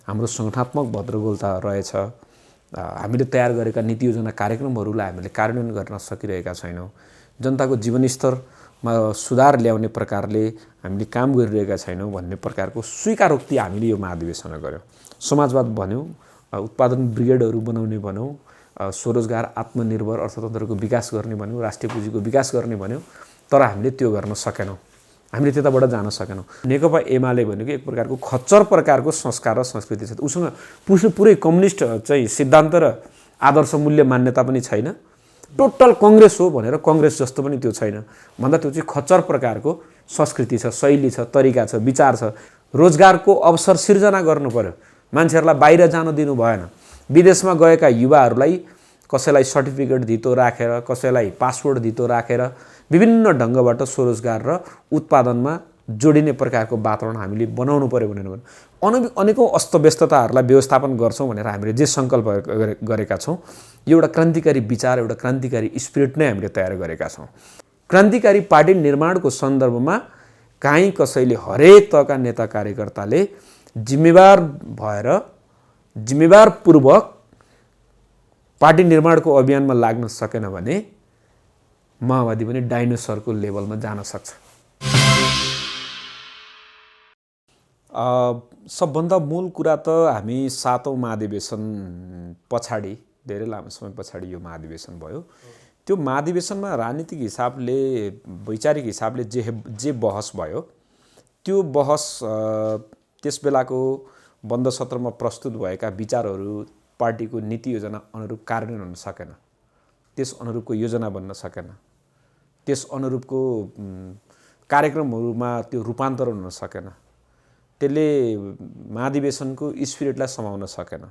हाम्रो सङ्गठनात्मक भद्रगोलता रहेछ। हामीले तयार गरेका नीति योजना कार्यक्रमहरूलाई हामीले कार्यान्वयन गर्न सकिरहेका छैनौँ। जनताको जीवनस्तरमा सुधार ल्याउने प्रकारले हामीले काम गरिरहेका छैनौँ भन्ने प्रकारको स्वीकारोक्ति हामीले यो महाधिवेशनमा गऱ्यौँ। समाजवाद भन्यौँ, उत्पादन ब्रिगेडहरू बनाउने भन्यौँ, स्वरोजगार आत्मनिर्भर अर्थतन्त्रको विकास गर्ने भन्यौँ, राष्ट्रिय पुँजीको विकास गर्ने भन्यौँ, तर हामीले त्यो गर्न सकेनौँ। हामीले त्यताबाट जान सकेनौँ। नेकपा एमाले भनेको एक प्रकारको खच्चर प्रकारको संस्कार र संस्कृति छ। उसँग पुरै कम्युनिस्ट चाहिँ सिद्धान्त र आदर्श मूल्य मान्यता पनि छैन। टोटल कङ्ग्रेस हो भनेर कङ्ग्रेस जस्तो पनि त्यो छैन। भन्दा त्यो चाहिँ खच्चर प्रकारको संस्कृति छ, शैली छ, तरिका छ, विचार छ। रोजगारको अवसर सिर्जना गर्नु पर्यो। मान्छेहरूलाई बाहिर जान दिनु भएन। विदेशमा गएका युवाहरूलाई कसैलाई सर्टिफिकेट धितो राखेर, कसैलाई पासपोर्ट धितो राखेर विभिन्न ढङ्गबाट स्वरोजगार र उत्पादनमा जोडिने प्रकारको वातावरण हामीले बनाउनु पर्यो भनेर अनेकौँ अस्तव्यस्तताहरूलाई व्यवस्थापन गर्छौँ भनेर हामीले जे सङ्कल्प गरेका छौँ, एउटा क्रान्तिकारी विचार, एउटा क्रान्तिकारी स्पिरिट नै हामीले तयार गरेका छौँ। क्रान्तिकारी पार्टी निर्माणको सन्दर्भमा काहीँ कसैले हरेक तहका नेता कार्यकर्ताले जिम्मेवार भएर जिम्मेवारपूर्वक पार्टी निर्माणको अभियानमा लाग्न सकेन भने माओवादी पनि डाइनोसरको लेभलमा जान सक्छ। सबभन्दा मूल कुरा त हामी 7औं महाधिवेशन पछाडि, धेरै लामो समय पछाडि यो महाधिवेशन भयो। त्यो महाधिवेशनमा राजनीतिक हिसाबले, वैचारिक हिसाबले जे बहस भयो, त्यो बहस त्यस बेलाको बन्द सत्रमा प्रस्तुत भएका विचारहरू पार्टीको नीति योजना अनुरूप कार्यान्वयन हुन सकेन। त्यस अनुरूपको योजना बन्न सकेन। त्यस अनुरूपको कार्यक्रमहरूमा त्यो रूपान्तरण हुन सकेन। त्यसले महाधिवेशनको स्पिरिटलाई समाउन सकेन।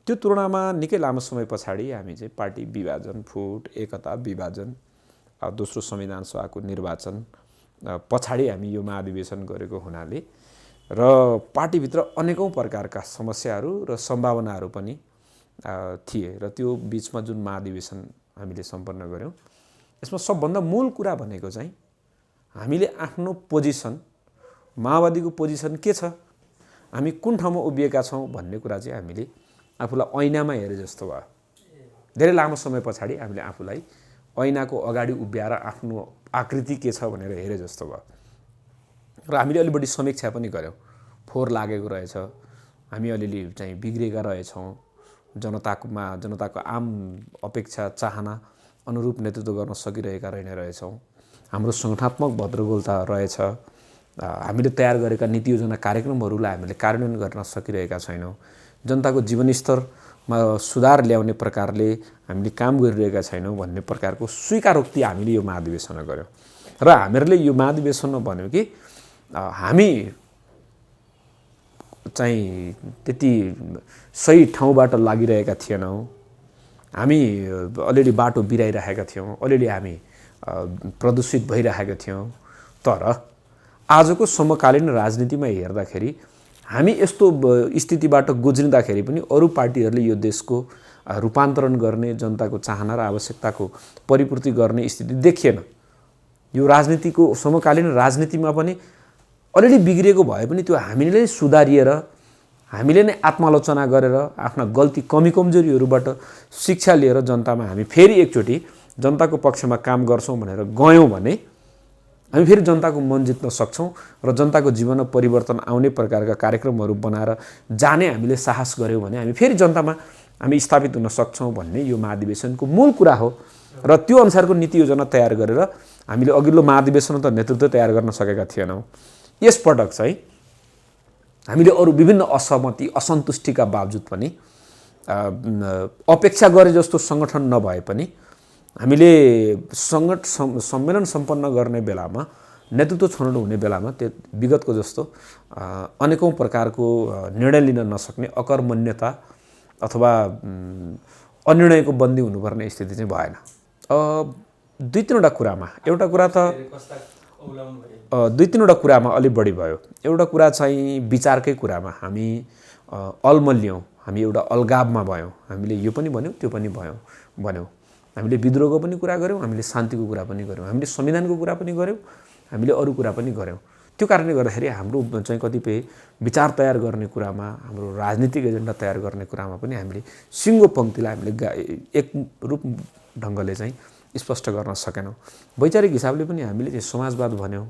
त्यो तुलनामा निकै लामो समय पछाडि हामी चाहिँ पार्टी विभाजन, फुट, एकता, विभाजन, दोस्रो संविधान सभाको निर्वाचन पछाडि हामी यो महाधिवेशन गरेको हुनाले र पार्टीभित्र अनेकौँ प्रकारका समस्याहरू र सम्भावनाहरू पनि थिए र त्यो बिचमा जुन महाधिवेशन हामीले सम्पन्न गऱ्यौँ, यसमा सबभन्दा मूल कुरा भनेको चाहिँ हामीले आफ्नो पोजिसन, माओवादीको पोजिसन के छ, हामी कुन ठाउँमा उभिएका छौँ भन्ने कुरा चाहिँ हामीले आफूलाई ऐनामा हेरे जस्तो भयो। धेरै लामो समय पछाडि हामीले आफूलाई ऐनाको अगाडि उभ्याएर आफ्नो आकृति के छ भनेर हेरे जस्तो भयो र हामीले अलि बढी समीक्षा पनि गऱ्यौँ। फोहोर लागेको रहेछ, हामी अलिअलि चाहिँ बिग्रेका रहेछौँ, जनताको आम अपेक्षा चाहना अनुरूप नेतृत्व गर्न सकिरहेका रहेछौँ, हाम्रो सङ्गठनात्मक भद्रगोलता रहेछ, हामीले तयार गरेका नीति योजना कार्यक्रमहरूलाई हामीले कार्यान्वयन गर्न सकिरहेका छैनौँ, जनताको जीवनस्तरमा सुधार ल्याउने प्रकारले हामीले काम गरिरहेका छैनौँ भन्ने प्रकारको स्वीकारोक्ति हामीले यो महाधिवेशनमा गऱ्यौँ। र हामीहरूले यो महाधिवेशनमा भन्यौँ कि हामी चाहिँ त्यति सही ठाउँबाट लागिरहेका थिएनौँ, हामी अलिअलि बाटो बिराइरहेका थियौँ, अलिअलि हामी प्रदूषित भइरहेका थियौँ। तर आजको समकालीन राजनीतिमा हेर्दाखेरि हामी यस्तो स्थितिबाट गुज्रिँदाखेरि पनि अरू पार्टीहरूले यो देशको रूपान्तरण गर्ने, जनताको चाहना र आवश्यकताको परिपूर्ति गर्ने स्थिति देखिएन। यो राजनीतिको समकालीन राजनीतिमा पनि अलिअलि बिग्रिएको भए पनि त्यो हामीले सुधारिएर, हामीले नै आत्मालोचना गरेर आफ्ना गल्ती कमी कमजोरीहरूबाट शिक्षा लिएर जनतामा हामी फेरि एकचोटि जनताको पक्षमा काम गर्छौँ भनेर गयौँ भने हामी फेरि जनताको मन जित्न सक्छौँ र जनताको जीवनमा परिवर्तन आउने प्रकारका कार्यक्रमहरू बनाएर जाने हामीले साहस गऱ्यौँ भने हामी फेरि जनतामा हामी स्थापित हुन सक्छौँ भन्ने यो महाधिवेशनको मूल कुरा हो। र त्यो अनुसारको नीति योजना तयार गरेर हामीले अघिल्लो महाधिवेशनमा त नेतृत्व तयार गर्न सकेका थिएनौँ। यसपटक चाहिँ हामीले अरू विभिन्न असहमति, असन्तुष्टिका बावजुद पनि अपेक्षा गरे जस्तो सङ्गठन नभए पनि हामीले सम्मेलन सम्पन्न गर्ने बेलामा, नेतृत्व छनौट हुने बेलामा त्यो विगतको जस्तो अनेकौँ प्रकारको निर्णय लिन नसक्ने अकर्मण्यता अथवा अनिर्णयको बन्दी हुनुपर्ने स्थिति चाहिँ भएन। दुई तीनवटा कुरामा, एउटा कुरा त दुई तीनवटा कुरामा अलि बढी भयो। एउटा कुरा चाहिँ विचारकै कुरामा हामी अल्मलियौँ, हामी एउटा अलगावमा भयौँ। हामीले यो पनि भन्यौँ, त्यो पनि भन्यौँ। हामीले विद्रोहको पनि कुरा गऱ्यौँ, हामीले शान्तिको कुरा पनि गऱ्यौँ, हामीले संविधानको कुरा पनि गऱ्यौँ, हामीले अरू कुरा पनि गऱ्यौँ। त्यो कारणले गर्दाखेरि हाम्रो चाहिँ कतिपय विचार तयार गर्ने कुरामा, हाम्रो राजनीतिक एजेन्डा तयार गर्ने कुरामा पनि हामीले सिङ्गो पङ्क्तिलाई हामीले एक रूप ढङ्गले चाहिँ स्पष्ट गर्न सकेनौँ। वैचारिक हिसाबले पनि हामीले चाहिँ समाजवाद भन्यौँ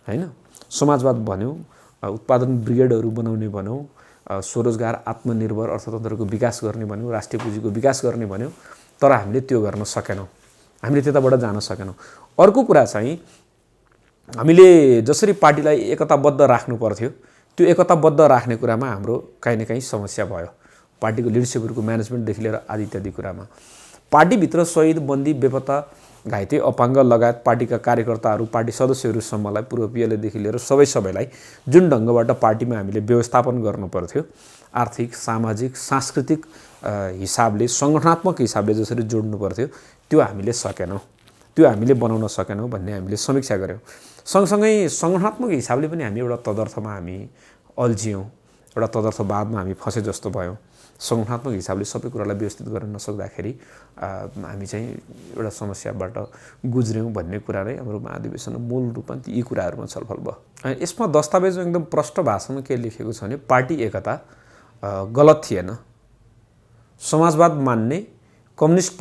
हैन, समाजवाद भन्यौँ, उत्पादन ब्रिगेडहरू बनाउने भन्यौँ, स्वरोजगार आत्मनिर्भर अर्थतन्त्रको विकास गर्ने भन्यौँ, राष्ट्रिय पुँजीको विकास गर्ने भन्यौँ, तर हामीले त्यो गर्न सकेनौँ, हामीले त्यताबाट जान सकेनौँ। अर्को कुरा चाहिँ हामीले जसरी पार्टीलाई एकताबद्ध राख्नु पर्थ्यो त्यो एकताबद्ध राख्ने कुरामा हाम्रो काहीँ न काहीँ समस्या भयो, पार्टीको लिडरसिपहरूको म्यानेजमेन्टदेखि लिएर आदि इत्यादि कुरामा। पार्टीभित्र शहीद, बन्दी, बेपत्ता, घाइते, अपाङ्ग लगायत पार्टीका कार्यकर्ताहरू, पार्टी सदस्यहरूसम्मलाई, पूर्व पिएलएदेखि लिएर सबैलाई जुन ढङ्गबाट पार्टीमा हामीले व्यवस्थापन गर्नु पर्थ्यो, आर्थिक, सामाजिक, सांस्कृतिक हिसाबले, सङ्गठनात्मक हिसाबले जसरी जोड्नु पर्थ्यो त्यो हामीले सकेनौँ, त्यो हामीले बनाउन सकेनौँ भन्ने हामीले समीक्षा गऱ्यौँ। सँगसँगै सङ्गठनात्मक हिसाबले पनि हामी एउटा तदर्थमा हामी अल्झियौँ, एउटा तदर्थवादमा हामी फँसे जस्तो भयौँ। सङ्गठनात्मक हिसाबले सबै कुरालाई व्यवस्थित गर्न नसक्दाखेरि हामी चाहिँ एउटा समस्याबाट गुज्र्यौँ भन्ने कुरा नै हाम्रो महाधिवेशनमा मूल रूपमा यी कुराहरूमा छलफल भयो। यसमा दस्तावेजमा एकदम प्रष्ट भाषामा के लेखेको छ भने पार्टी एकता गलत थिएन, समाजवाद मान्ने कम्युनिस्ट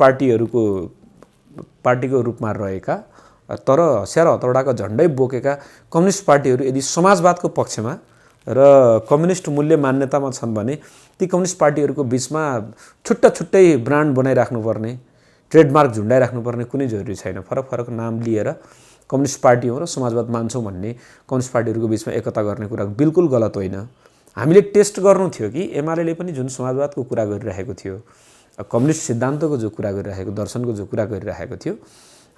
पार्टीको रूपमा रहेका तर हँसियार हतौडाको झन्डै बोकेका कम्युनिस्ट पार्टीहरू यदि समाजवादको पक्षमा र कम्युनिस्ट मूल्य मान्यतामा छन् भने ती कम्युनिस्ट पार्टीहरूको बिचमा छुट्टा छुट्टै ब्रान्ड बनाइराख्नुपर्ने, ट्रेडमार्क झुन्डाइराख्नुपर्ने कुनै जरुरी छैन। फरक फरक नाम लिएर कम्युनिस्ट पार्टी हो र समाजवाद मान्छौँ भन्ने कम्युनिस्ट पार्टीहरूको बिचमा एकता गर्ने कुरा बिल्कुल गलत होइन। हामीले टेस्ट गर्नु थियो कि एमाले पनि जुन समाजवादको कुरा गरिरहेको थियो, कम्युनिस्ट सिद्धान्तको जो कुरा गरिरहेको, दर्शनको जो कुरा गरिरहेको थियो,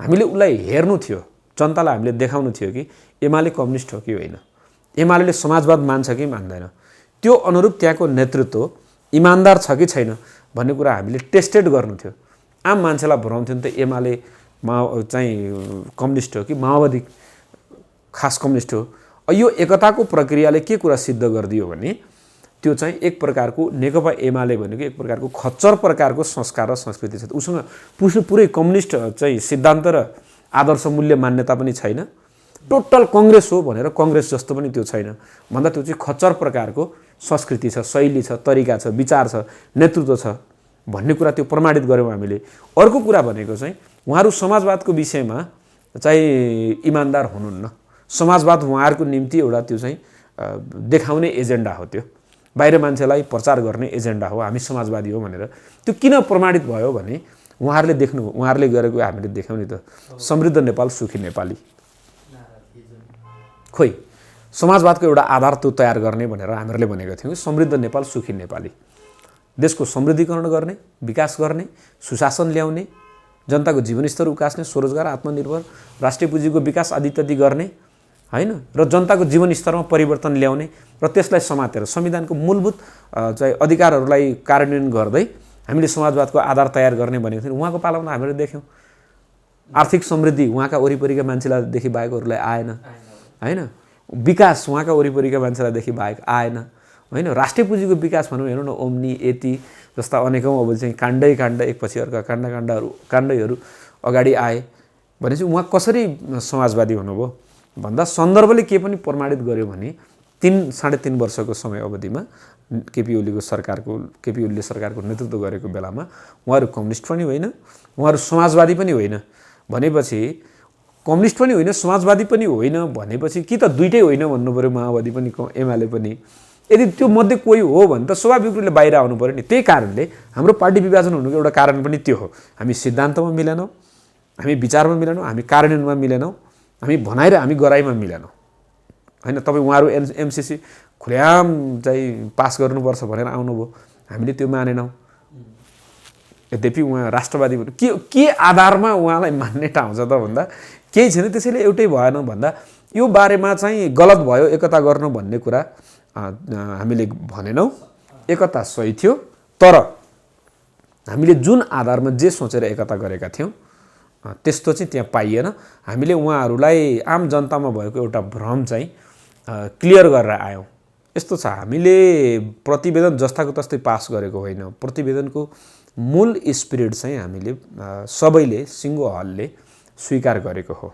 हामीले उसलाई हेर्नु थियो, जनतालाई हामीले देखाउनु थियो कि एमाले कम्युनिस्ट हो कि होइन, एमाले समाजवाद मान्छ कि मान्दैन, त्यो अनुरूप त्यहाँको नेतृत्व इमान्दार छ कि छैन भन्ने कुरा हामीले टेस्टेड गर्नु थियो। आम मान्छेलाई भ्रम थियो नि त एमाले चाहिँ कम्युनिस्ट हो कि माओवादी खास कम्युनिस्ट हो। यो एकताको प्रक्रियाले के कुरा सिद्ध गरिदियो भने त्यो चाहिँ एक प्रकारको नेकपा एमाले भनेको एक प्रकारको खच्चर प्रकारको संस्कार र संस्कृति छ। उसँग पुरै कम्युनिस्ट चाहिँ सिद्धान्त र आदर्श मूल्य मान्यता पनि छैन, टोटल कांग्रेस हो भनेर कांग्रेस जस्तो पनि त्यो छैन भन्दा त्यो चाहिँ खच्चर प्रकारको संस्कृति छ, शैली छ, तरिका छ, विचार छ, नेतृत्व छ भन्ने कुरा त्यो प्रमाणित गर्यौं हामीले। अर्को कुरा भनेको चाहिँ उहाँहरू समाजवादको विषयमा चाहिँ इमानदार हुनुहुन्न, समाजवाद उहाँहरूको निम्ति एउटा त्यो चाहिँ देखाउने एजेन्डा हो, त्यो बाहिर मान्छेलाई प्रचार गर्ने एजेन्डा हो, हामी समाजवादी हो भनेर। त्यो किन प्रमाणित भयो भने उहाँहरूले देख्नु, उहाँहरूले गरेको हामीले देख्यौं नि त, समृद्ध नेपाल सुखी नेपाली। खोइ समाजवादको एउटा आधार त्यो तयार गर्ने भनेर हामीहरूले भनेका थियौँ, समृद्ध नेपाल सुखी नेपाली, देशको समृद्धिकरण गर्ने, विकास गर्ने, सुशासन ल्याउने, जनताको जीवनस्तर उकास्ने, स्वरोजगार, आत्मनिर्भर, राष्ट्रिय पुँजीको विकास आदि इत्यादि गर्ने हैन, र जनताको जीवनस्तरमा परिवर्तन ल्याउने र त्यसलाई समातेर संविधानको मूलभूत चाहिँ अधिकारहरूलाई कार्यान्वयन गर्दै हामीले समाजवादको आधार तयार गर्ने भनेको थियौँ। उहाँको पालामा हामीले देख्यौँ आर्थिक समृद्धि उहाँका वरिपरिका मान्छेलाई देखि बाहेकहरूलाई आएन हैन, विकास उहाँका वरिपरिका मान्छेलाई देखि बाहेक आएन हैन, राष्ट्रिय पुँजीको विकास भनौँ, हेर्नु न ओम्नी यति जस्ता अनेकौँ अब चाहिँ काण्ड एकपछि अर्का काण्डहरू अगाडि आए भनेपछि उहाँ कसरी समाजवादी हुनुभयो भन्दा सन्दर्भले के पनि प्रमाणित गर्यो भने 3.5 वर्षको समय अवधिमा केपी ओलीले सरकारको नेतृत्व गरेको बेलामा उहाँहरू कम्युनिस्ट पनि होइन, उहाँहरू समाजवादी पनि होइन भनेपछि, कम्युनिस्ट पनि होइन समाजवादी पनि होइन भनेपछि कि त दुईटै होइन भन्नु पर्यो, माओवादी पनि एमाले पनि। यदि त्यो मध्ये कोही हो भने त स्वाभाविक रूपले बाहिर आउनु पर्यो नि। त्यही कारणले हाम्रो पार्टी विभाजन हुनुको एउटा कारण पनि त्यो हो, हामी सिद्धान्तमा मिलेनौँ, हामी विचारमा मिलेनौँ, हामी कार्यान्वयनमा मिलेनौँ, हामी भनाइ र हामी गराइमा मिलेनौँ हैन। तपाईँ उहाँहरू एमसीसी खुल्याम चाहिँ पास गर्नुपर्छ भनेर आउनुभयो, हामीले त्यो मानेनौँ। यद्यपि उहाँ राष्ट्रवादी के आधारमा उहाँलाई मान्ने ठाउँ छ त भन्दा केही छैन, त्यसैले एउटै भएन भन्दा यो बारेमा चाहिँ गलत भयो एकता गर्नु भन्ने कुरा हामीले भनेनौँ। एकता सही थियो, तर हामीले जुन आधारमा जे सोचेर एकता गरेका थियौँ त्यस्तो चाहिँ त्यहाँ पाइएन। हामीले उहाँहरूलाई आम जनतामा भएको एउटा भ्रम चाहिँ क्लियर गरेर आयौँ। यस्तो छ, हामीले प्रतिवेदन जस्ताको तस्तै पास गरेको होइन, प्रतिवेदनको मूल स्पिरिट चाहिँ हामीले सबैले सिङ्गो हलले स्वीकार गरेको हो।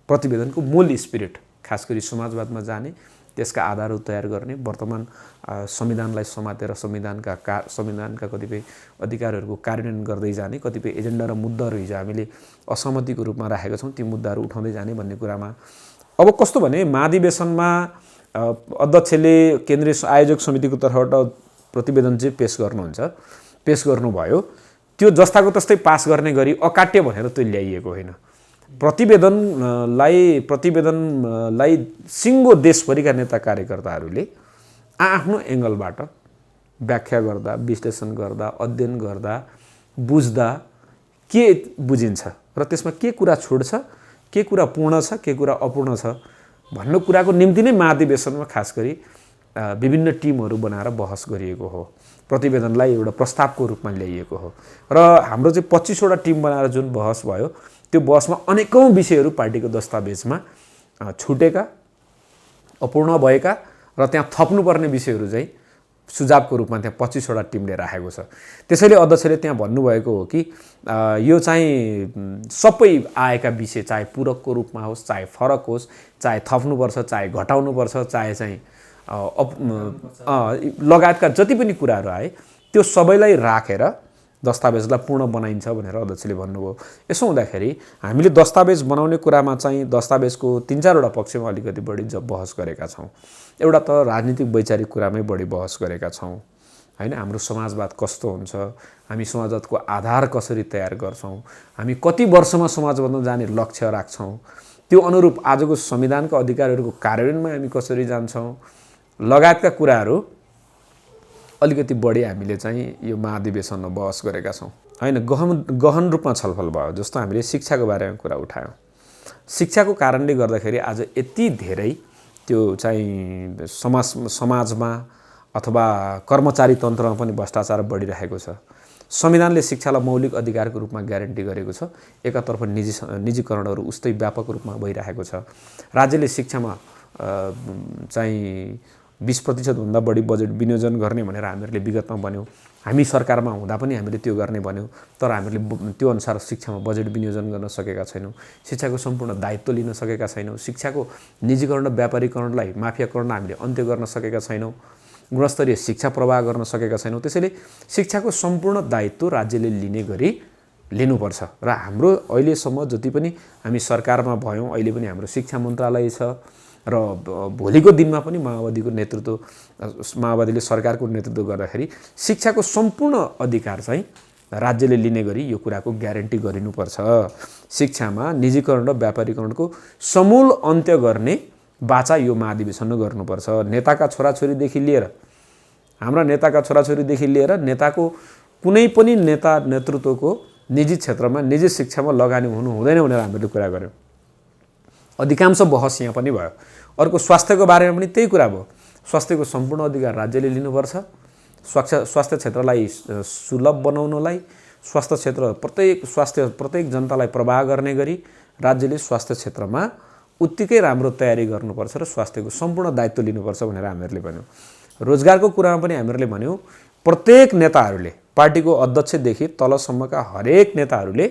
प्रतिवेदनको मूल स्पिरिट खास गरी समाजवादमा जाने, त्यसका आधारहरू तयार गर्ने, वर्तमान संविधानलाई समातेर संविधानका कतिपय अधिकारहरूको कार्यान्वयन गर्दै जाने, कतिपय एजेन्डा र मुद्दाहरू हिजो हामीले असहमतिको रूपमा राखेका छौँ, ती मुद्दाहरू उठाउँदै जाने भन्ने कुरामा अब कस्तो भने महाधिवेशनमा अध्यक्षले केन्द्रीय आयोजक समितिको तर्फबाट प्रतिवेदन चाहिँ पेश गर्नुभयो। त्यो जस्ताको तस्तै पास गर्ने गरी अकाट्य भनेर त्यो ल्याइएको होइन। प्रतिवेदनलाई सिङ्गो देशभरिका नेता कार्यकर्ताहरूले आफ्नो एङ्गलबाट व्याख्या गर्दा, विश्लेषण गर्दा, अध्ययन गर्दा, बुझ्दा के बुझिन्छ र त्यसमा के कुरा छुट्छ, के कुरा पूर्ण छ, के कुरा अपूर्ण छ भन्ने कुराको निम्ति नै महाधिवेशनमा खास गरी विभिन्न टिमहरू बनाएर बहस गरिएको हो। प्रतिवेदनलाई एउटा प्रस्तावको रूपमा ल्याइएको हो र हाम्रो चाहिँ 25 वटा टिम बनाएर जुन बहस भयो, त्यो बहसमा अनेकौं विषयहरू पार्टीको दस्तावेजमा छुटेका, अपूर्ण भएका र त्यहाँ थप्नुपर्ने विषयहरू चाहिँ सुझावको रूपमा त्यहाँ 25 वटा टिमले राखेको छ। त्यसैले अध्यक्षले त्यहाँ भन्नुभएको हो कि यो चाहिँ सबै आएका विषय चाहे पूरकको रूपमा होस्, चाहे फरक होस्, चाहे थप्नुपर्छ, चाहे घटाउनुपर्छ, चाहे चाहिँ लगायतका जति पनि कुराहरू आए त्यो सबैलाई राखेर दस्तावेजलाई पूर्ण बनाइन्छ भनेर अध्यक्षले भन्नुभयो। यसो हुँदाखेरि हामीले दस्तावेज बनाउने कुरामा चाहिँ दस्तावेजको 3-4 वटा पक्षमा अलिकति बढी बहस गरेका छौँ। एउटा त राजनीतिक वैचारिक कुरामै बढी बहस गरेका छौँ हैन। हाम्रो समाजवाद कस्तो हुन्छ, हामी समाजवादको आधार कसरी तयार गर्छौँ, हामी कति वर्षमा समाजवादमा जाने लक्ष्य राख्छौँ, त्यो अनुरूप आजको संविधानका अधिकारहरूको कार्यान्वयनमा हामी कसरी जान्छौँ लगायतका कुराहरू अलिकति बढी हामीले चाहिँ यो महाधिवेशनमा बहस गरेका छौँ हैन। गहन रूपमा छलफल भयो। जस्तो हामीले शिक्षाको बारेमा कुरा उठायौँ। शिक्षाको कारणले गर्दाखेरि आज यति धेरै त्यो चाहिँ समाजमा अथवा कर्मचारी तन्त्रमा पनि भ्रष्टाचार बढिरहेको छ। संविधानले शिक्षालाई मौलिक अधिकारको रूपमा ग्यारेन्टी गरेको छ। एकातर्फ निजीकरणहरू उस्तै व्यापक रूपमा भइरहेको छ। राज्यले शिक्षामा चाहिँ 20% भन्दा बढी बजेट विनियोजन गर्ने भनेर हामीहरूले विगतमा भन्यौँ। हामी सरकारमा हुँदा पनि हामीले त्यो गर्ने भन्यौँ, तर हामीले त्यो अनुसार शिक्षामा बजेट विनियोजन गर्न सकेका छैनौँ। शिक्षाको सम्पूर्ण दायित्व लिन सकेका छैनौँ। शिक्षाको निजीकरण र व्यापारीकरणलाई, माफियाकरणलाई हामीले अन्त्य गर्न सकेका छैनौँ। गुणस्तरीय शिक्षा प्रवाह गर्न सकेका छैनौँ। त्यसैले शिक्षाको सम्पूर्ण दायित्व राज्यले लिने गरी लिनुपर्छ र हाम्रो अहिलेसम्म जति पनि हामी सरकारमा भयौँ, अहिले पनि हाम्रो शिक्षा मन्त्रालय छ र भोलिको दिनमा पनि माओवादीले सरकारको नेतृत्व गर्दाखेरि शिक्षाको सम्पूर्ण अधिकार चाहिँ राज्यले लिने गरी यो कुराको ग्यारेन्टी गरिनुपर्छ। शिक्षामा निजीकरण र व्यापारीकरणको समूल अन्त्य गर्ने बाचा यो महाधिवेशनमा गर्नुपर्छ। नेताका छोराछोरीदेखि लिएर, हाम्रा नेताका छोराछोरीदेखि लिएर नेताको कुनै पनि नेता नेतृत्वको निजी क्षेत्रमा, निजी शिक्षामा लगानी हुनु हुँदैन भनेर हामीले कुरा गर्यौँ। अधिकांश बहस यहाँ पनि भयो। अर्को स्वास्थ्यको बारेमा पनि त्यही कुरा भयो। स्वास्थ्यको सम्पूर्ण अधिकार राज्यले लिनुपर्छ। स्वास्थ्य क्षेत्रलाई सुलभ बनाउनलाई, प्रत्येक जनतालाई प्रवाह गर्ने गरी राज्यले स्वास्थ्य क्षेत्रमा उत्तिकै राम्रो तयारी गर्नुपर्छ र स्वास्थ्यको सम्पूर्ण दायित्व लिनुपर्छ भनेर हामीहरूले भन्यौँ। रोजगारको कुरामा पनि हामीहरूले भन्यौँ, प्रत्येक नेताहरूले, पार्टीको अध्यक्षदेखि तलसम्मका हरेक नेताहरूले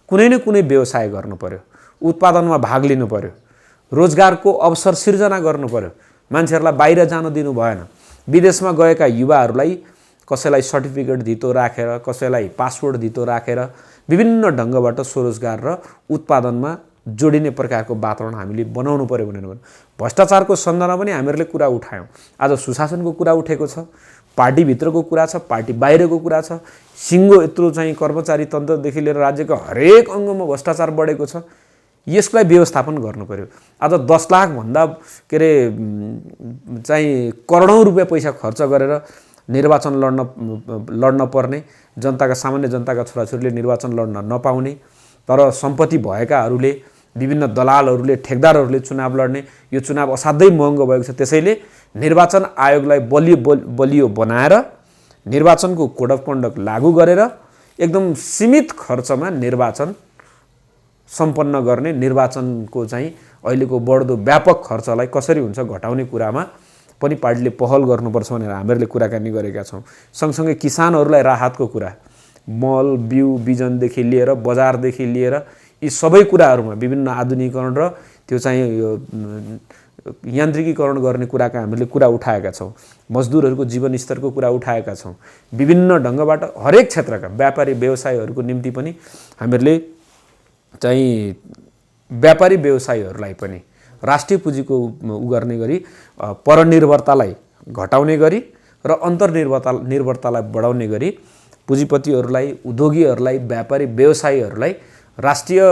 कुनै न कुनै व्यवसाय गर्नु पर्यो, उत्पादनमा भाग लिनु पर्यो, रोजगारको अवसर सिर्जना गर्नु पर्यो। मान्छेहरूलाई बाहिर जान दिनु भएन। विदेशमा गएका युवाहरूलाई कसैलाई सर्टिफिकेट धितो राखेर, कसैलाई पासपोर्ट धितो राखेर विभिन्न ढङ्गबाट स्वरोजगार र उत्पादनमा जोडिने प्रकारको वातावरण हामीले बनाउनु पर्यो भनेर भन्नु। भ्रष्टाचारको सन्दर्भमा पनि हामीहरूले कुरा उठायौँ। आज सुशासनको कुरा उठेको छ, पार्टीभित्रको कुरा छ, पार्टी बाहिरको कुरा छ। सिङ्गो यत्रो चाहिँ कर्मचारी तन्त्रदेखि लिएर राज्यको हरेक अङ्गमा भ्रष्टाचार बढेको छ। यसलाई व्यवस्थापन गर्नु पर्यो। आज 10 लाख भन्दा के अरे चाहिँ करोडौँ रुपियाँ पैसा खर्च गरेर निर्वाचन लड्न पर्ने, सामान्य जनताका छोराछोरीले निर्वाचन लड्न नपाउने, तर सम्पत्ति भएकाहरूले, विभिन्न दलालहरूले, ठेकदारहरूले चुनाव लड्ने, यो चुनाव असाध्यै महँगो भएको छ। त्यसैले निर्वाचन आयोगलाई बलियो बनाएर निर्वाचनको कोड अफ कन्डक्ट लागू गरेर एकदम सीमित खर्चमा निर्वाचन सम्पन्न गर्ने, निर्वाचनको चाहिँ अहिलेको बढ्दो व्यापक खर्चलाई कसरी हुन्छ घटाउने कुरामा पनि पार्टीले पहल गर्नुपर्छ भनेर हामीहरूले कुराकानी गरेका छौँ। सँगसँगै किसानहरूलाई राहतको कुरा, मल, बिउ, बिजनदेखि लिएर, बजारदेखि लिएर यी सबै कुराहरूमा विभिन्न आधुनिकीकरण र त्यो चाहिँ यो यान्त्रिकीकरण गर्ने कुराका हामीले कुरा उठाएका छौँ, मजदुरहरूको जीवनस्तरको कुरा उठाएका छौँ, विभिन्न ढङ्गबाट हरेक क्षेत्रका व्यापारी व्यवसायीहरूको निम्ति पनि हामीहरूले चाहिँ व्यापारी व्यवसायीहरूलाई पनि राष्ट्रिय पुँजीको उ गर्ने गरी परनिर्भरतालाई घटाउने गरी र अन्तर्निर्भरतालाई बढाउने गरी पुँजीपतिहरूलाई, उद्योगीहरूलाई, व्यापारी व्यवसायीहरूलाई राष्ट्रिय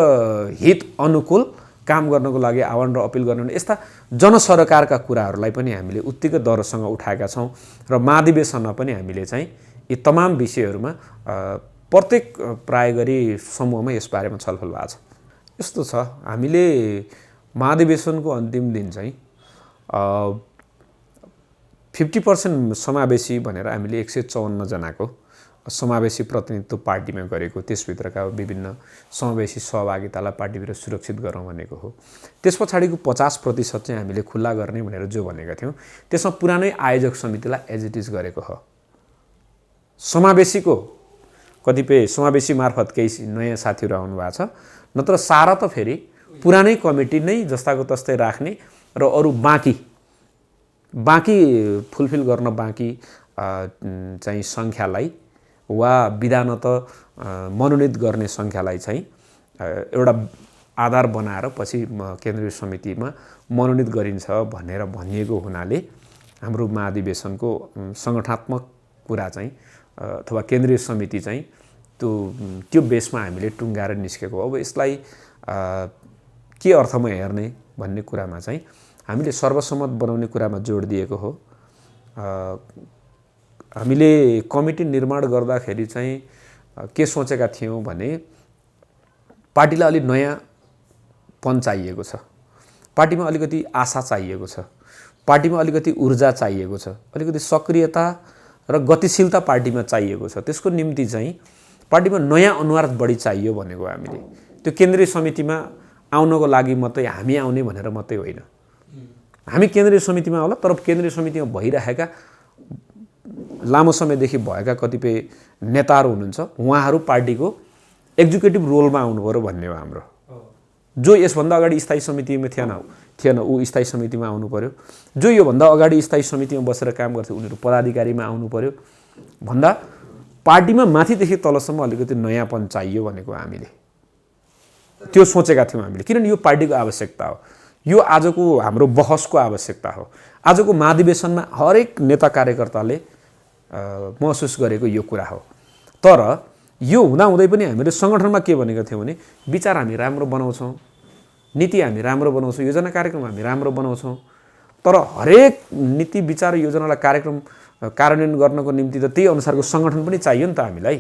हित अनुकूल काम गर्नको लागि आह्वान र अपिल गर्ने यस्ता जनसरकारका कुराहरूलाई पनि हामीले उत्तिकै दरसँग उठाएका छौँ र महाधिवेशनमा पनि हामीले चाहिँ यी तमाम विषयहरूमा प्रत्येक प्राय गरी समूहमा यसबारेमा छलफल भएको छ। यस्तो छ, हामीले महाधिवेशनको अन्तिम दिन चाहिँ 50% समावेशी भनेर हामीले 154 जनाको समावेशी प्रतिनिधित्व पार्टीमा गरेको, त्यसभित्रका विभिन्न समावेशी सहभागितालाई पार्टीभित्र सुरक्षित गरौँ भनेको हो। त्यस पछाडिको 50% चाहिँ हामीले खुल्ला गर्ने भनेर जो भनेका थियौँ, त्यसमा पुरानै आयोजक समितिलाई एज इट इज गरेको हो। समावेशीको कतिपय समावेशी मार्फत केही नयाँ साथीहरू आउनु भएको छ, नत्र सारा त फेरि पुरानै कमिटी नै जस्ताको तस्तै राख्ने र अरू बाँकी फुलफिल गर्न बाँकी चाहिँ सङ्ख्यालाई वा विधानत मनोनित गर्ने सङ्ख्यालाई चाहिँ एउटा आधार बनाएर पछि केन्द्रीय समितिमा मनोनित गरिन्छ भनेर भनिएको हुनाले हाम्रो महाधिवेशनको सङ्गठनात्मक कुरा चाहिँ अथवा केन्द्रीय समिति चाहिँ त्यो बेसमा हामीले टुङ्गाएर निस्केको। अब यसलाई के अर्थमा हेर्ने भन्ने कुरामा चाहिँ हामीले सर्वसम्मत बनाउने कुरामा जोड दिएको हो। हामीले कमिटी निर्माण गर्दाखेरि चाहिँ के सोचेका थियौँ भने पार्टीलाई अलिक नयाँपन चाहिएको छ, पार्टीमा अलिकति आशा चाहिएको छ, पार्टीमा अलिकति ऊर्जा चाहिएको छ, अलिकति सक्रियता र गतिशीलता पार्टीमा चाहिएको छ। त्यसको निम्ति चाहिँ पार्टीमा नयाँ अनुहार बढी चाहियो भनेको हामीले। त्यो केन्द्रीय समितिमा आउनको लागि मात्रै हामी आउने भनेर मात्रै होइन, हामी केन्द्रीय समितिमा होला, तर केन्द्रीय समितिमा भइरहेका लामो समयदेखि भएका कतिपय नेताहरू हुनुहुन्छ, उहाँहरू पार्टीको एक्जिक्युटिभ रोलमा आउनु पर्यो भन्ने हो हाम्रो। जो यसभन्दा अगाडि स्थायी समितिमा थिएन ऊ स्थायी समितिमा आउनु पर्यो, जो योभन्दा अगाडि स्थायी समितिमा बसेर काम गर्थे उनीहरू पदाधिकारीमा आउनु पर्यो भन्दा पार्टीमा माथिदेखि तलसम्म अलिकति नयाँपन चाहियो भनेको हामीले त्यो सोचेका थियौँ हामीले। किनभने यो पार्टीको आवश्यकता हो, यो आजको हाम्रो बहसको आवश्यकता हो। आजको महाधिवेशनमा हरेक नेता कार्यकर्ताले महसुस गरेको यो कुरा हो। तर यो हुँदाहुँदै पनि हामीले सङ्गठनमा के भनेका थियौँ भने विचार हामी राम्रो बनाउँछौँ, नीति हामी राम्रो बनाउँछौँ, योजना कार्यक्रम हामी राम्रो बनाउँछौँ, तर हरेक नीति विचार योजनालाई कार्यक्रम कार्यान्वयन गर्नको निम्ति त त्यही अनुसारको सङ्गठन पनि चाहियो नि त हामीलाई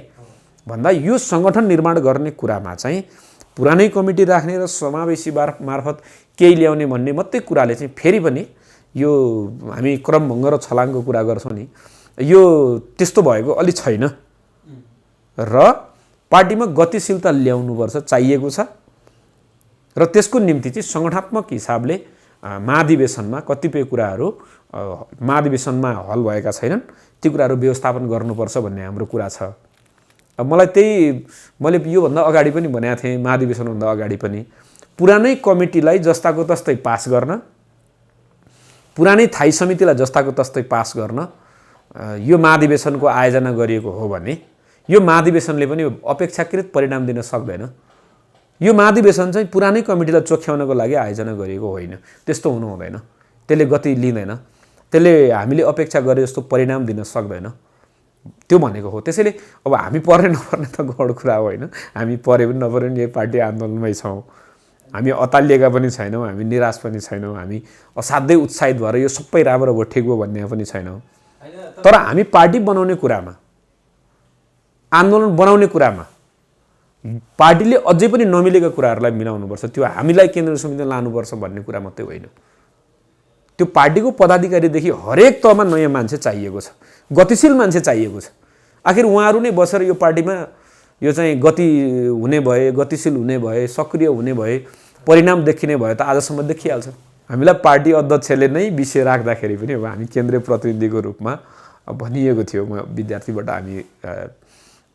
भन्दा यो सङ्गठन निर्माण गर्ने कुरामा चाहिँ पुरानै कमिटी राख्ने र समावेशी मार्फत केही ल्याउने भन्ने मात्रै कुराले चाहिँ फेरि पनि यो हामी क्रमभङ्ग र छलाङको कुरा गर्छौँ नि, यो त्यस्तो भएको अलि छैन र पार्टीमा गतिशीलता ल्याउनुपर्छ चाहिएको छ र त्यसको निम्ति चाहिँ सङ्गठनात्मक हिसाबले महाधिवेशनमा कतिपय कुराहरू महाधिवेशनमा हल भएका छैनन्, ती कुराहरू व्यवस्थापन गर्नुपर्छ भन्ने हाम्रो कुरा छ। मैले योभन्दा अगाडि पनि भनेको थिएँ, महाधिवेशनभन्दा अगाडि पनि पुरानै कमिटीलाई जस्ताको तस्तै पास गर्न, पुरानै थायी समितिलाई जस्ताको तस्तै पास गर्न यो महाधिवेशनको आयोजना गरिएको हो भने यो महाधिवेशनले पनि अपेक्षाकृत परिणाम दिन सक्दैन। यो महाधिवेशन चाहिँ पुरानै कमिटीलाई चोख्याउनको लागि आयोजना गरिएको होइन, त्यस्तो हुनु हुँदैन, त्यसले गति लिँदैन, त्यसले हामीले अपेक्षा गरे जस्तो परिणाम दिन सक्दैन, त्यो भनेको हो। त्यसैले अब हामी पर्ने नपर्ने त गड कुरा होइन, हामी परे पनि नपरे पनि यही पार्टी आन्दोलनमै छौँ, हामी अतालिएका पनि छैनौँ, हामी निराश पनि छैनौँ, हामी असाध्यै उत्साहित भएर यो सबै राम्रो भयो ठिक भयो भन्ने पनि छैनौँ। तर हामी पार्टी बनाउने कुरामा, आन्दोलन बनाउने कुरामा पार्टीले अझै पनि नमिलेका कुराहरूलाई मिलाउनुपर्छ, त्यो हामीलाई केन्द्रीय समितिमा लानुपर्छ भन्ने कुरा मात्रै होइन। त्यो पार्टीको पदाधिकारीदेखि हरेक तहमा नयाँ मान्छे चाहिएको छ, गतिशील मान्छे चाहिएको छ। आखिर उहाँहरू नै बसेर यो पार्टीमा यो चाहिँ गति हुने भए, गतिशील हुने भए, सक्रिय हुने भए, परिणाम देखिने भए त आजसम्म देखिहाल्छ। हामीलाई पार्टी अध्यक्षले नै विषय राख्दाखेरि पनि अब हामी केन्द्रीय प्रतिनिधिको रूपमा भनिएको थियो, म विद्यार्थीबाट हामी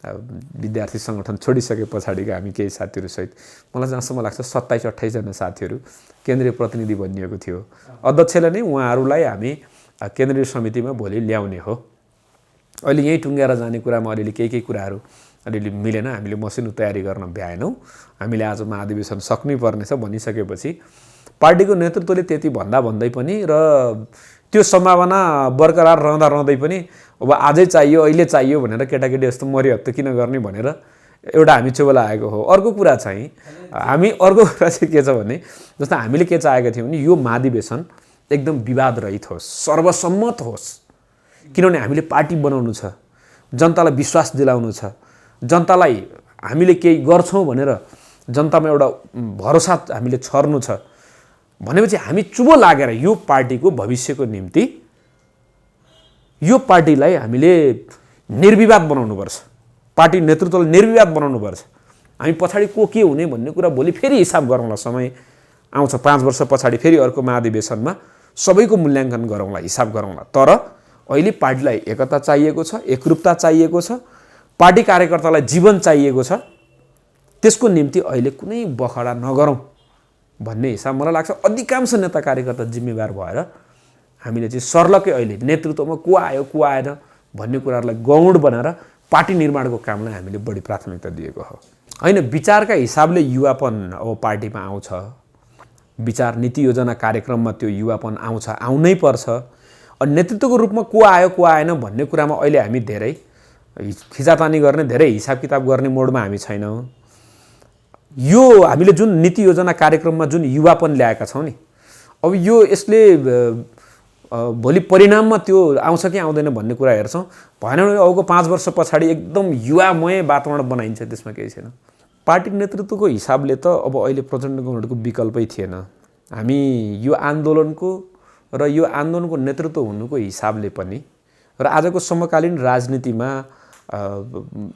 विद्यार्थी सङ्गठन छोडिसके पछाडिको हामी केही साथीहरूसहित मलाई जहाँसम्म लाग्छ 27-28 जना साथीहरू केन्द्रीय प्रतिनिधि बनिएको थियो। अध्यक्षले नै उहाँहरूलाई हामी केन्द्रीय समितिमा भोलि ल्याउने हो। अहिले यहीँ टुङ्ग्याएर जाने कुरामा अलिअलि केही कुराहरू अलिअलि मिलेन, हामीले मसिनो तयारी गर्न भ्याएनौँ। हामीले आज महाधिवेशन सक्नै पर्नेछ भनिसकेपछि पार्टीको नेतृत्वले त्यति भन्दै पनि र त्यो सम्भावना बरकरार रहँदै पनि अब आजै चाहियो अहिले चाहियो भनेर केटाकेटी जस्तो मरिहत्ते किन गर्ने भनेर एउटा हामी चेवला आएको हो। अर्को कुरा चाहिँ के छ भने जस्तो हामीले के चाहेका थियौँ भने यो महाधिवेशन एकदम विवाद रहित होस्, सर्वसम्मत होस्। किनभने हामीले पार्टी बनाउनु छ, जनतालाई विश्वास दिलाउनु छ, जनतालाई हामीले केही गर्छौँ भनेर जनतामा एउटा भरोसा हामीले छर्नु छ भनेपछि हामी चुबो लागेर यो पार्टीको भविष्यको निम्ति यो पार्टीलाई हामीले निर्विवाद बनाउनुपर्छ, पार्टी नेतृत्वलाई निर्विवाद बनाउनुपर्छ। हामी पछाडि के हुने भन्ने कुरा भोलि फेरि हिसाब गरौँला, समय आउँछ 5 वर्ष पछाडि फेरि अर्को महाधिवेशनमा सबैको मूल्याङ्कन गरौँला, हिसाब गरौँला। तर अहिले पार्टीलाई एकता चाहिएको छ, एकरूपता चाहिएको छ, पार्टी कार्यकर्तालाई जीवन चाहिएको छ। त्यसको निम्ति अहिले कुनै बखडा नगरौँ भन्ने हिसाब मलाई लाग्छ अधिकांश नेता कार्यकर्ता जिम्मेवार भएर हामीले चाहिँ सर्लकै अहिले नेतृत्वमा को आयो को आएन भन्ने कुराहरूलाई गौण बनाएर पार्टी निर्माणको कामलाई हामीले बढी प्राथमिकता दिएको हो। होइन, विचारका हिसाबले युवापन अब पार्टीमा आउँछ, विचार नीति योजना कार्यक्रममा त्यो युवापन आउँछ, आउनै पर्छ। अनि नेतृत्वको रूपमा को आयो को आएन भन्ने कुरामा अहिले हामी धेरै खिचातानी गर्ने, धेरै हिसाब किताब गर्ने मोडमा हामी छैनौँ। यो हामीले जुन नीति योजना कार्यक्रममा जुन युवापन ल्याएका छौँ नि, अब यो यसले भोलि परिणाममा त्यो आउँछ कि आउँदैन भन्ने कुरा हेर्छौँ। भएन भने अबको 5 वर्ष पछाडि एकदम युवामय वातावरण बनाइन्छ, त्यसमा केही छैन। पार्टी नेतृत्वको हिसाबले त अब अहिले प्रचण्ड गौतमको विकल्पै थिएन। हामी यो आन्दोलनको र यो आन्दोलनको नेतृत्व हुनुको हिसाबले पनि र आजको समकालीन राजनीतिमा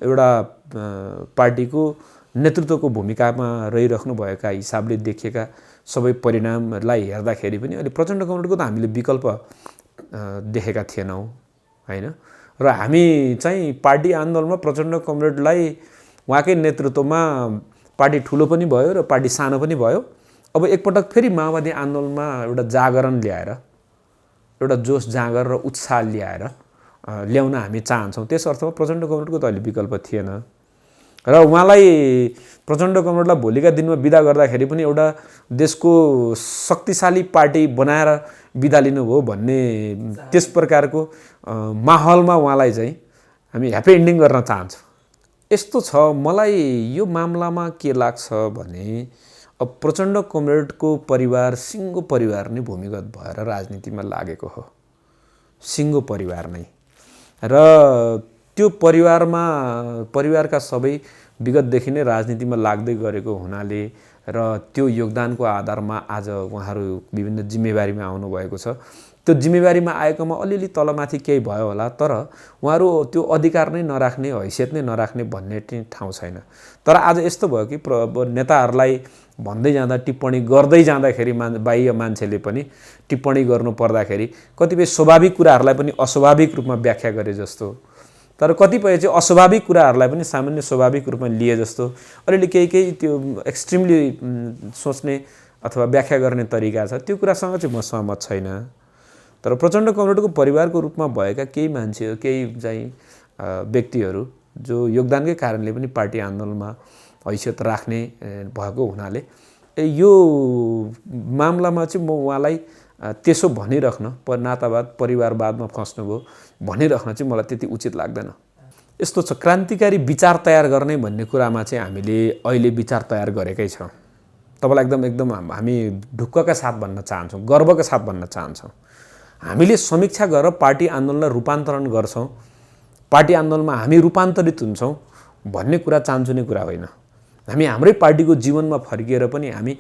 एउटा पार्टीको नेतृत्वको भूमिकामा रहिराख्नुभएका हिसाबले देखिएका सबै परिणामलाई हेर्दाखेरि पनि अहिले प्रचण्ड गौतमको त हामीले विकल्प देखेका थिएनौँ, होइन। र हामी चाहिँ पार्टी आन्दोलनमा प्रचण्ड कमरेडलाई उहाँकै नेतृत्वमा पार्टी ठुलो पनि भयो र पार्टी सानो पनि भयो। अब एकपटक फेरि माओवादी आन्दोलनमा एउटा जागरण ल्याएर, एउटा जोस जाँगर र उत्साह ल्याउन हामी चाहन्छौँ। त्यस अर्थमा प्रचण्ड कमरेडको त अहिले विकल्प थिएन र उहाँलाई प्रचण्ड कमरेडलाई भोलिका दिनमा बिदा गर्दाखेरि पनि एउटा देशको शक्तिशाली पार्टी बनाएर बिदा लिनुभयो भन्ने त्यस प्रकारको माहौलमा उहाँलाई चाहिँ हामी ह्याप्पी एन्डिङ गर्न चाहन्छौँ। यस्तो छ, मलाई यो मामलामा के लाग्छ भने अब प्रचण्ड कमरेडको परिवार सिङ्गो परिवार नै भूमिगत भएर राजनीतिमा लागेको हो, सिङ्गो परिवार नै। र त्यो परिवारका सबै विगतदेखि नै राजनीतिमा लाग्दै गरेको हुनाले र त्यो योगदानको आधारमा आज उहाँहरू विभिन्न जिम्मेवारीमा आउनुभएको छ। त्यो जिम्मेवारीमा आएकोमा अलिअलि तलमाथि केही भयो होला, तर उहाँहरू त्यो अधिकार नै नराख्ने, हैसियत नै नराख्ने भन्ने ठाउँ छैन। तर आज यस्तो भयो कि नेताहरूलाई भन्दै जाँदा, टिप्पणी गर्दै जाँदाखेरि बाह्य मान्छेले पनि टिप्पणी गर्नु पर्दाखेरि कतिपय स्वाभाविक कुराहरूलाई पनि अस्वाभाविक रूपमा व्याख्या गरे जस्तो, तर कतिपय चाहिँ अस्वाभाविक कुराहरूलाई पनि सामान्य स्वाभाविक रूपमा लिए जस्तो अलिअलि केही त्यो एक्सट्रिमली सोच्ने अथवा व्याख्या गर्ने तरिका छ। त्यो कुरासँग चाहिँ म सहमत छैन। तर प्रचण्ड कमरेडको परिवारको रूपमा भएका केही मान्छेहरू, केही चाहिँ व्यक्तिहरू जो योगदानकै कारणले पनि पार्टी आन्दोलनमा हैसियत राख्ने भएको हुनाले यो मामलामा चाहिँ म उहाँलाई त्यसो भनिराख्न, नातावाद परिवारवादमा फस्नुभयो भनिराख्न चाहिँ मलाई त्यति उचित लाग्दैन। यस्तो छ, क्रान्तिकारी विचार तयार गर्ने भन्ने कुरामा चाहिँ हामीले अहिले विचार तयार गरेकै छौँ। तपाईँलाई एकदम हामी ढुक्कका साथ भन्न चाहन्छौँ, गर्वका साथ भन्न चाहन्छौँ। हामीले समीक्षा गरेर पार्टी आन्दोलनलाई रूपान्तरण गर्छौँ, पार्टी आन्दोलनमा हामी रूपान्तरित हुन्छौँ भन्ने कुरा चान्चुने कुरा होइन। हामी हाम्रै पार्टीको जीवनमा फर्किएर पनि हामी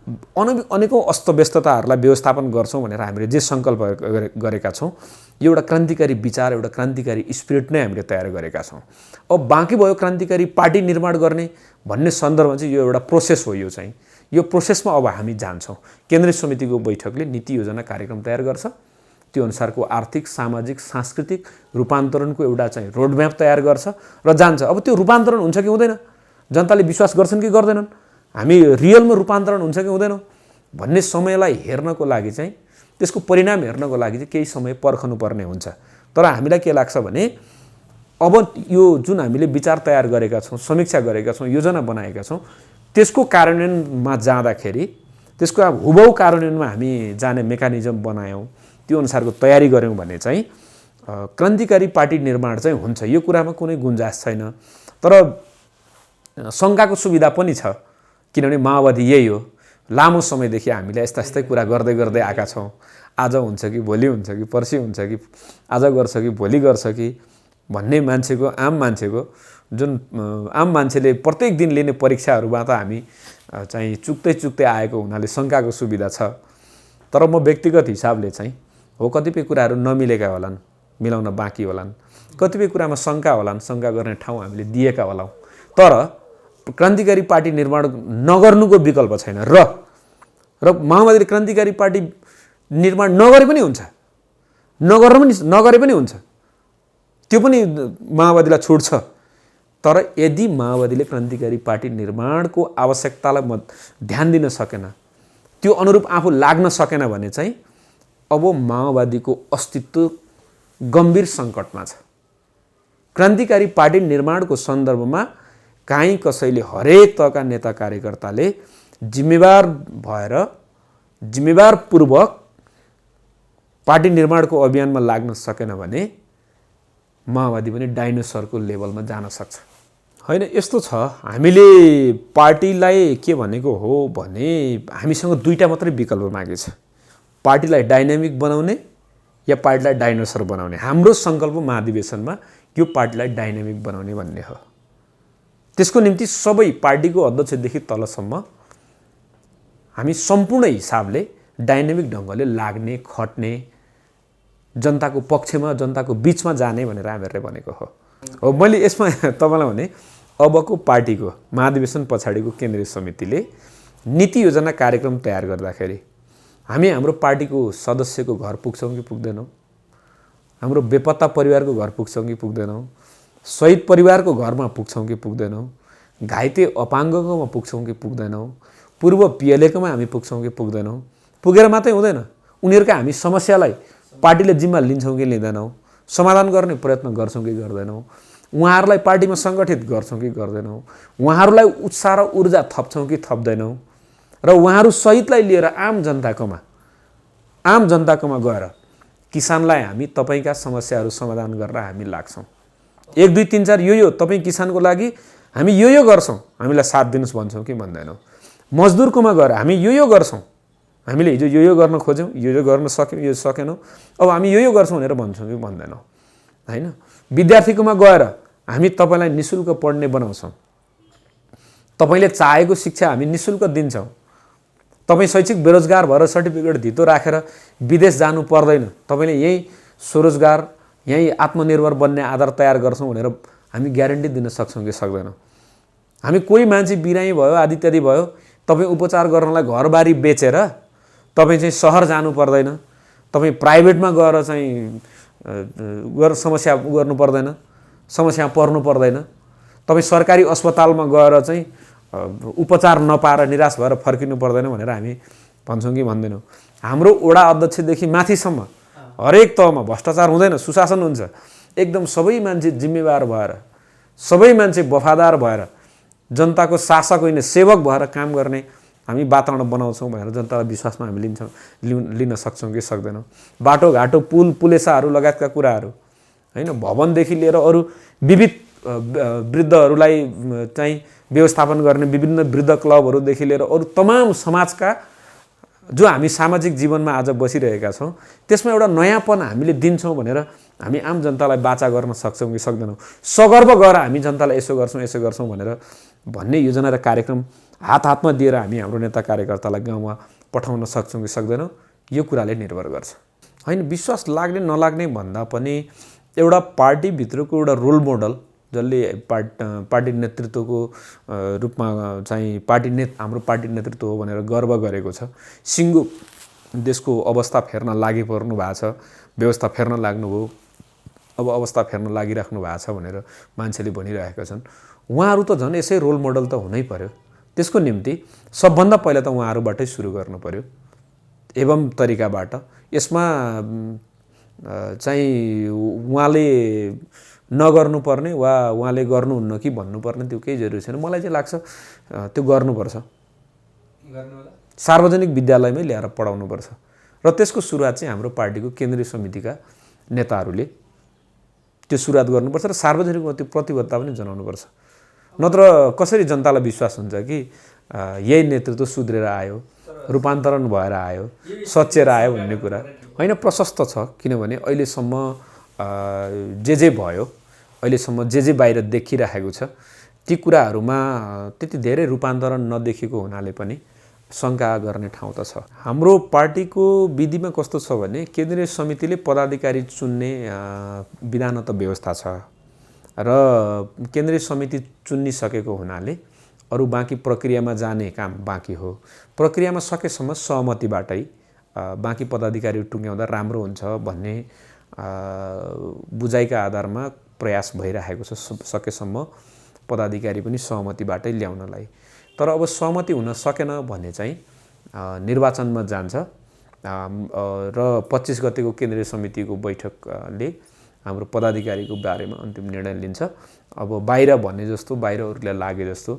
अनेकौँ अस्तव्यस्तताहरूलाई व्यवस्थापन गर्छौँ भनेर हामीले जे सङ्कल्प गरेका छौँ, यो एउटा क्रान्तिकारी विचार, एउटा क्रान्तिकारी स्पिरिट नै हामीले तयार गरेका छौँ। अब बाँकी भयो क्रान्तिकारी पार्टी निर्माण गर्ने भन्ने सन्दर्भमा चाहिँ यो एउटा प्रोसेस हो। यो प्रोसेसमा अब हामी जान्छौँ। केन्द्रीय समितिको बैठकले नीति योजना कार्यक्रम तयार गर्छ, त्यो अनुसारको आर्थिक, सामाजिक, सांस्कृतिक रूपान्तरणको एउटा चाहिँ रोडम्याप तयार गर्छ र जान्छ। अब त्यो रूपान्तरण हुन्छ कि हुँदैन, जनताले विश्वास गर्छन् कि गर्दैनन्, हामी रियलमा रूपान्तरण हुन्छ कि हुँदैन भन्ने समयलाई हेर्नको लागि चाहिँ, त्यसको परिणाम हेर्नको लागि चाहिँ केही समय पर्खनुपर्ने हुन्छ। तर हामीलाई के लाग्छ भने अब यो जुन हामीले विचार तयार गरेका छौँ, समीक्षा गरेका छौँ, योजना बनाएका छौँ, त्यसको कार्यान्वयनमा जाँदाखेरि, त्यसको अब हुबहु कार्यान्वयनमा हामी जाने मेकानिजम बनायौँ, त्यो अनुसारको तयारी गऱ्यौँ भने चाहिँ क्रान्तिकारी पार्टी निर्माण चाहिँ हुन्छ। यो कुरामा कुनै गुन्जाइस छैन। तर शङ्काको सुविधा पनि छ, किनभने माओवादी यही हो, लामो समयदेखि हामीले यस्ता यस्तै कुरा गर्दै गर्दै आएका छौँ। आज हुन्छ कि भोलि हुन्छ कि पर्सि हुन्छ कि आज गर्छ कि भोलि गर्छ कि भन्ने मान्छेको, आम मान्छेको, जुन आम मान्छेले प्रत्येक दिन लिने परीक्षाहरूमा त हामी चाहिँ चुक्दै आएको हुनाले शङ्काको सुविधा छ। तर म व्यक्तिगत हिसाबले चाहिँ हो कतिपय कुराहरू नमिलेका होलान्, मिलाउन बाँकी होलान्, कतिपय कुरामा शङ्का होलान्, शङ्का गर्ने ठाउँ हामीले दिएका होलाौँ। तर क्रान्तिकारी पार्टी निर्माण नगर्नुको विकल्प छैन र माओवादीले क्रान्तिकारी पार्टी निर्माण नगरे पनि हुन्छ, नगरे पनि हुन्छ, त्यो पनि माओवादीलाई छुट छ। तर यदि माओवादीले क्रान्तिकारी पार्टी निर्माणको आवश्यकतालाई ध्यान दिन सकेन, त्यो अनुरूप आफू लाग्न सकेन भने चाहिँ अब माओवादीको अस्तित्व गम्भीर सङ्कटमा छ। क्रान्तिकारी पार्टी निर्माणको सन्दर्भमा काहीँ कसैले, हरेक तहका नेता कार्यकर्ताले जिम्मेवार भएर, जिम्मेवारपूर्वक पार्टी निर्माणको अभियानमा लाग्न सकेन भने माओवादी पनि डाइनोसरको लेभलमा जान सक्छ। होइन, यस्तो छ, हामीले पार्टीलाई के भनेको हो भने हामीसँग दुईवटा मात्रै विकल्प मागेछ, पार्टीलाई डाइनामिक बनाउने या पार्टीलाई डाइनोसर बनाउने। हाम्रो सङ्कल्प महाधिवेशनमा यो पार्टीलाई डाइनामिक बनाउने भन्ने हो। त्यसको निम्ति सबै पार्टीको अध्यक्षदेखि तलसम्म हामी सम्पूर्ण हिसाबले डाइनामिक ढङ्गले लाग्ने, खट्ने, जनताको पक्षमा, जनताको बिचमा जाने भनेर हामीहरूले भनेको हो। मैले यसमा तपाईँलाई भने अबको पार्टीको महाधिवेशन पछाडिको केन्द्रीय समितिले नीति योजना कार्यक्रम तयार गर्दाखेरि हामी हाम्रो पार्टीको सदस्यको घर पुग्छौँ कि पुग्दैनौँ, हाम्रो बेपत्ता परिवारको घर पुग्छौँ कि पुग्दैनौँ, शहीद परिवारको घरमा पुग्छौँ कि पुग्दैनौँ, घाइते अपाङ्गकोमा पुग्छौँ कि पुग्दैनौँ, पूर्व पिएलएकोमा हामी पुग्छौँ कि पुग्दैनौँ, पुगेर मात्रै हुँदैन, उनीहरूका हामी समस्यालाई पार्टीले जिम्मा लिन्छौँ कि लिँदैनौँ, समाधान गर्ने प्रयत्न गर्छौँ कि गर्दैनौँ, उहाँहरूलाई पार्टीमा सङ्गठित गर्छौँ कि गर्दैनौँ, उहाँहरूलाई उत्साह र ऊर्जा थप्छौँ कि थप्दैनौँ, र उहाँहरू सहितलाई लिएर आम जनताकोमा गएर किसानलाई हामी तपाईँका समस्याहरू समाधान गरेर हामी लाग्छौँ, 1 2 3 4 यो तपाईँ किसानको लागि हामी यो गर्छौँ, हामीलाई साथ दिनुहोस् भन्छौँ कि भन्दैनौँ। मजदुरकोमा गएर हामी यो गर्छौँ, हामीले हिजो यो गर्न खोज्यौँ, यो गर्न सक्यौँ, यो सकेनौँ, अब हामी यो गर्छौँ भनेर भन्छौँ कि भन्दैनौँ। होइन, विद्यार्थीकोमा गएर हामी तपाईँलाई निःशुल्क पढ्ने बनाउँछौँ, तपाईँले चाहेको शिक्षा हामी निःशुल्क दिन्छौँ, तपाईँ शैक्षिक बेरोजगार भएर सर्टिफिकेट धितो राखेर विदेश जानु पर्दैन, तपाईँले यही स्वरोजगार, यही आत्मनिर्भर बन्ने आधार तयार गर्छौँ भनेर हामी ग्यारेन्टी दिन सक्छौँ कि सक्दैनौँ। हामी कोही मान्छे बिरामी भयो, आदि इत्यादि भयो, तपाईँ उपचार गर्नलाई घरबारी बेचेर तपाईँ चाहिँ सहर जानु पर्दैन, तपाईँ प्राइभेटमा गएर चाहिँ समस्या गर्नु पर्दैन, समस्यामा पर्नु पर्दैन, तपाईँ सरकारी अस्पतालमा गएर चाहिँ उपचार नपाएर निराश भएर फर्किनु पर्दैन भनेर हामी भन्छौँ कि भन्दैनौँ। हाम्रो वडा अध्यक्षदेखि माथिसम्म हरेक तहमा भ्रष्टाचार हुँदैन, सुशासन हुन्छ, एकदम सबै मान्छे जिम्मेवार भएर, सबै मान्छे वफादार भएर, जनताको शासक होइन सेवक भएर काम गर्ने हामी वातावरण बनाउँछौँ भनेर जनतालाई विश्वासमा हामी लिन सक्छौँ कि सक्दैनौँ। बाटोघाटो, पुल पुलेसाहरू लगायतका कुराहरू, होइन, भवनदेखि लिएर अरू विविध वृद्धहरूलाई चाहिँ व्यवस्थापन गर्ने विभिन्न वृद्ध क्लबहरूदेखि लिएर अरू तमाम समाजका जो हामी सामाजिक जीवनमा आज बसिरहेका छौँ, त्यसमा एउटा नयाँपन हामीले दिन्छौँ भनेर हामी आम जनतालाई वाचा गर्न सक्छौँ कि सक्दैनौँ। सगर्व गएर हामी जनतालाई यसो गर्छौँ भनेर भन्ने योजना र कार्यक्रम हातमा दिएर हामी हाम्रो नेता कार्यकर्तालाई गाउँमा पठाउन सक्छौँ कि सक्दैनौँ, यो कुराले निर्भर गर्छ। होइन, विश्वास लाग्ने नलाग्ने भन्दा पनि एउटा पार्टीभित्रको एउटा रोल मोडल जसले पार्टी नेतृत्वको रूपमा चाहिँ हाम्रो पार्टी नेतृत्व हो भनेर गर्व गरेको छ, सिङ्गो देशको अवस्था फेर्न लागि पर्नु भएको छ, व्यवस्था फेर्न लाग्नुभयो, अब अवस्था फेर्न लागिराख्नु भएको छ भनेर मान्छेले भनिरहेका छन्। उहाँहरू त झन् यसै रोल मोडल त हुनै पर्यो। त्यसको निम्ति सबभन्दा पहिला त उहाँहरूबाटै सुरु गर्नु पर्यो एवं तरिकाबाट। यसमा चाहिँ उहाँले नगर्नुपर्ने वा उहाँले गर्नुहुन्न कि भन्नुपर्ने त्यो केही जरुरी छैन। मलाई चाहिँ लाग्छ त्यो गर्नुपर्छ, सार्वजनिक विद्यालयमै ल्याएर पढाउनुपर्छ र त्यसको सुरुवात चाहिँ हाम्रो पार्टीको केन्द्रीय समितिका नेताहरूले त्यो सुरुवात गर्नुपर्छ र सार्वजनिकमा त्यो प्रतिबद्धता पनि जनाउनुपर्छ। नत्र कसरी जनतालाई विश्वास हुन्छ कि यही नेतृत्व सुध्रेर आयो, रूपान्तरण भएर आयो, सच्याएर आयो भन्ने कुरा होइन। प्रशस्त छ, किनभने अहिलेसम्म जे भयो, अहिलेसम्म जे बाहिर देखिरहेको छ ती कुराहरूमा त्यति धेरै रूपान्तरण नदेखेको हुनाले पनि शङ्का गर्ने ठाउँ त छ। हाम्रो पार्टीको विधिमा कस्तो छ भने केन्द्रीय समितिले पदाधिकारी चुन्ने विधानगत व्यवस्था छ र केन्द्रीय समिति चुनिसकेको हुनाले अरू बाँकी प्रक्रियामा जाने काम बाँकी हो। प्रक्रियामा सकेसम्म सहमतिबाटै बाँकी पदाधिकारी टुङ्ग्याउँदा राम्रो हुन्छ भन्ने बुझाइका आधारमा प्रयास भइरहेको छ सकेसम्म पदाधिकारी पनि सहमतिबाटै ल्याउनलाई। तर अब सहमति हुन सकेन भने चाहिँ निर्वाचनमा जान्छ र 25 गतेको केन्द्रीय समितिको बैठकले हाम्रो पदाधिकारीको बारेमा अन्तिम निर्णय लिन्छ। अब बाहिर भन्ने जस्तो, बाहिर अरूलाई लागे जस्तो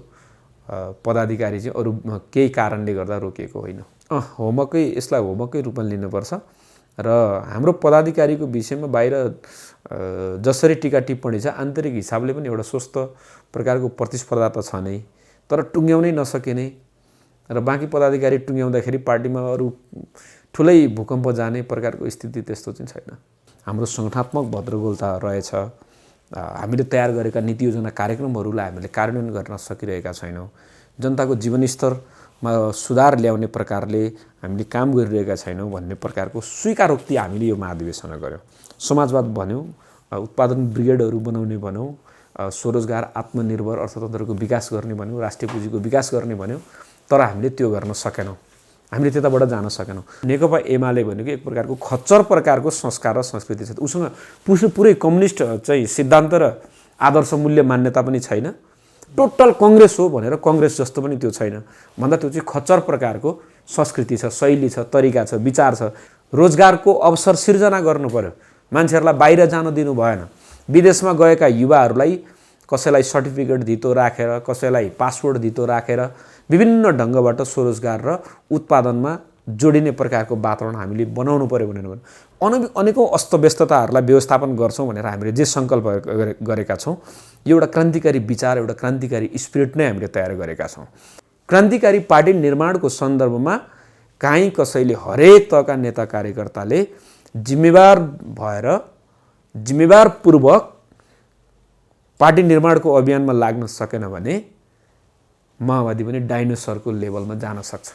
पदाधिकारी चाहिँ अरू केही कारणले गर्दा रोकिएको होइन। होमवर्कै, यसलाई होमवर्कै रूपमा लिनुपर्छ र हाम्रो पदाधिकारीको विषयमा बाहिर जसरी टीका टिप्पणी छ आन्तरिक हिसाबले पनि एउटा स्वस्थ प्रकारको प्रतिस्पर्धा त छ नै, तर टुङ्ग्याउनै नसकिने र बाँकी पदाधिकारी टुङ्ग्याउँदाखेरि पार्टीमा अरू ठुलै भूकम्प जाने प्रकारको स्थिति त्यस्तो चाहिँ छैन। हाम्रो सङ्गठनात्मक भद्रगोल त रहेछ। हामीले तयार गरेका नीति योजना कार्यक्रमहरूलाई हामीले कार्यान्वयन गर्न सकिरहेका छैनौँ। जनताको जीवनस्तरमा सुधार ल्याउने प्रकारले हामीले काम गरिरहेका छैनौँ भन्ने प्रकारको स्वीकारोक्ति हामीले यो महाधिवेशनमा गऱ्यौँ। समाजवाद भन्यौँ, उत्पादन ब्रिगेडहरू बनाउने भन्यौँ, स्वरोजगार आत्मनिर्भर अर्थतन्त्रको विकास गर्ने भन्यौँ, राष्ट्रिय पुँजीको विकास गर्ने भन्यौँ, तर हामीले त्यो गर्न सकेनौँ। हामीले त्यताबाट जान सकेनौँ। नेकपा एमाले भनेको एक प्रकारको खच्चर प्रकारको संस्कार र संस्कृति छ। उसँग पुरै कम्युनिस्ट चाहिँ सिद्धान्त र आदर्श मूल्य मान्यता पनि छैन। टोटल कांग्रेस हो भनेर कांग्रेस जस्तो पनि त्यो छैन भन्दा त्यो चाहिँ खच्चर प्रकारको संस्कृति छ, शैली छ, तरिका छ, विचार छ। रोजगारको अवसर सिर्जना गर्नु पर्यो, मान्छेहरूलाई बाहिर जान दिनु भएन। विदेशमा गएका युवाहरूलाई कसैलाई सर्टिफिकेट धितो राखेर, कसैलाई पासपोर्ट धितो राखेर विभिन्न ढङ्गबाट स्वरोजगार र उत्पादनमा जोडिने प्रकारको वातावरण हामीले बनाउनु पर्यो भनेर अनेकौं अस्तव्यस्तताहरूलाई व्यवस्थापन गर्छौं भनेर हामीले जे सङ्कल्प गरेका छौं, यो एउटा क्रान्तिकारी विचार, एउटा क्रान्तिकारी स्पिरिट नै हामीले तयार गरेका छौं। क्रान्तिकारी पार्टी निर्माणको सन्दर्भमा काहीँ कसैले हरेक तहका नेता कार्यकर्ताले जिम्मेवार भएर जिम्मेवारपूर्वक पार्टी निर्माणको अभियानमा लाग्न सकेन भने माओवादी पनि डाइनोसरको लेभलमा जान सक्छ।